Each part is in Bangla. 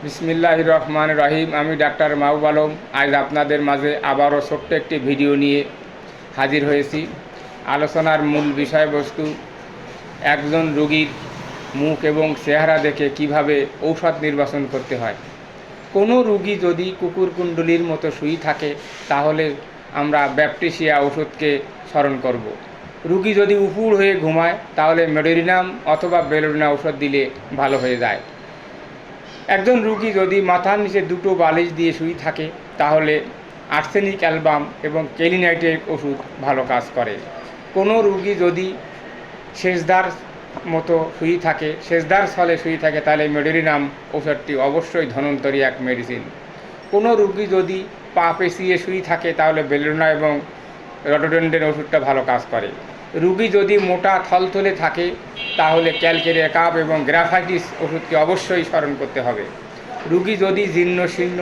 বিসমিল্লাহির রহমানির রহিম। আমি ডাক্তার মাহবুব আলম আজ আপনাদের মাঝে আবারও ছোট্ট একটি ভিডিও নিয়ে হাজির হয়েছি। আলোচনার মূল বিষয়বস্তু একজন রোগীর মুখ এবং চেহারা দেখে কিভাবে ঔষধ নির্বাচন করতে হয়। কোনো রোগী যদি কুকুরকুণ্ডলীর মতো শুয়ে থাকে তাহলে আমরা ব্যাপটিসিয়া ওষুধকে স্মরণ করব। রোগী যদি উপুর হয়ে ঘুমায় তাহলে মেডোরিনাম অথবা বেলোডিনা ওষুধ দিলে ভালো হয়ে যায়। একজন রোগী যদি মাথার নিচে দুটো বালিশ দিয়ে শুয়ে থাকে তাহলে আর্সেনিক অ্যালবাম এবং কেলিনাইটের ওষুধ ভালো কাজ করে। কোনো রোগী যদি সেজদার মতো শুয়ে থাকে, সেজদার স্থলে শুয়ে থাকে, তাহলে মেডোরিনাম ওষুধটি অবশ্যই ধন্বন্তরী এক মেডিসিন। কোনো রোগী যদি পা পেঁচিয়ে শুয়ে থাকে তাহলে বেলোডিনা এবং রডোডেন্ড্রন ওষুধটা ভালো কাজ করে। রোগী যদি মোটা থলথলে থাকে তাহলে ক্যালকেরিয়া কাপ এবং গ্রাফাইটিস ওষুধকে অবশ্যই স্মরণ করতে হবে। রোগী যদি জীর্ণ শীর্ণ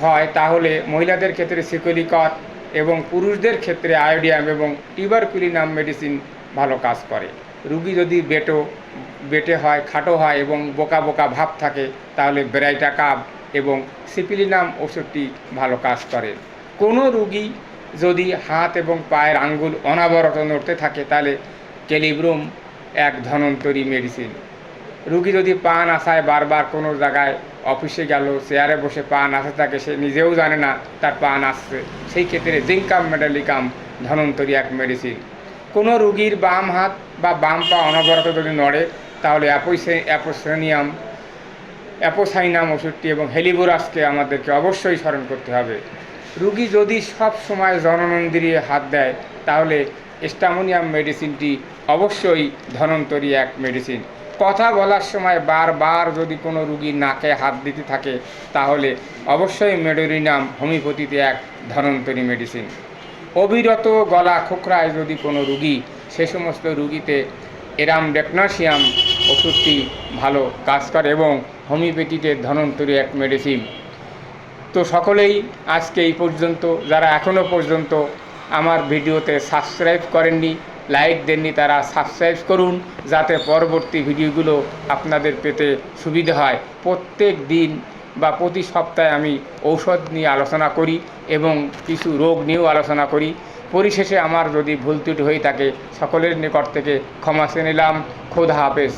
হয় তাহলে মহিলাদের ক্ষেত্রে সিকোলিকট এবং পুরুষদের ক্ষেত্রে আয়োডিয়াম এবং টিউবারকুলিনাম মেডিসিন ভালো কাজ করে। রোগী যদি বেটে হয়, খাটো হয় এবং বোকা বোকা ভাব থাকে তাহলে ব্রাইটা কাপ এবং সিপিলিনাম ওষুধটি ভালো কাজ করে। কোনো রোগী যদি হাত এবং পায়ের আঙ্গুল অনাবরত নড়তে থাকে তাহলে ক্যালিব্রুম এক ধন্বন্তরী মেডিসিন। রোগী যদি পা নাচায়, বারবার কোনো জায়গায় অফিসে গেল, চেয়ারে বসে পা নাচতে থাকে, সে নিজেও জানে না তার পা নাচছে, সেই ক্ষেত্রে জিঙ্কাম মেডালিকাম ধন্বন্তরী এক মেডিসিন। কোনো রোগীর বাম হাত বা বাম পা অনবরত যদি নড়ে তাহলে অ্যাপোসাইনাম ওষুধটি এবং হেলিবোরাসকে আমাদেরকে অবশ্যই স্মরণ করতে হবে। রোগী যদি সব সময় জননন্দিরিয়ে হাত দেয় তাহলে স্টামোনিয়াম মেডিসিনটি অবশ্যই ধন্বন্তরী এক মেডিসিন। কথা বলার সময় বারবার যদি কোনো রোগী নাকে হাত দিতে থাকে তাহলে অবশ্যই মেডোরিনাম হোমিওপ্যাথিতে এক ধন্বন্তরী মেডিসিন। অবিরত গলা খোকরায় যদি কোনো রোগী, সে সমস্ত রোগীতে এরামডেকনাসিয়াম ওষুধটি ভালো কাজ করে এবং হোমিওপ্যাথিতে ধন্বন্তরী এক মেডিসিন। তো সকলেই আজকে এই পর্যন্ত, যারা এখনও পর্যন্ত আমার ভিডিওতে সাবস্ক্রাইব করেননি, লাইক দেননি, তারা সাবস্ক্রাইব করুন যাতে পরবর্তী ভিডিওগুলো আপনাদের পেতে সুবিধা হয়। প্রত্যেক দিন বা প্রতি সপ্তাহে আমি ঔষধ নিয়ে আলোচনা করি এবং কিছু রোগ নিয়েও আলোচনা করি। পরিশেষে আমার যদি ভুল ত্রুটি হয়ে থাকে সকলের নিকট থেকে ক্ষমা চেয়ে নিলাম। খোদা হাফেজ।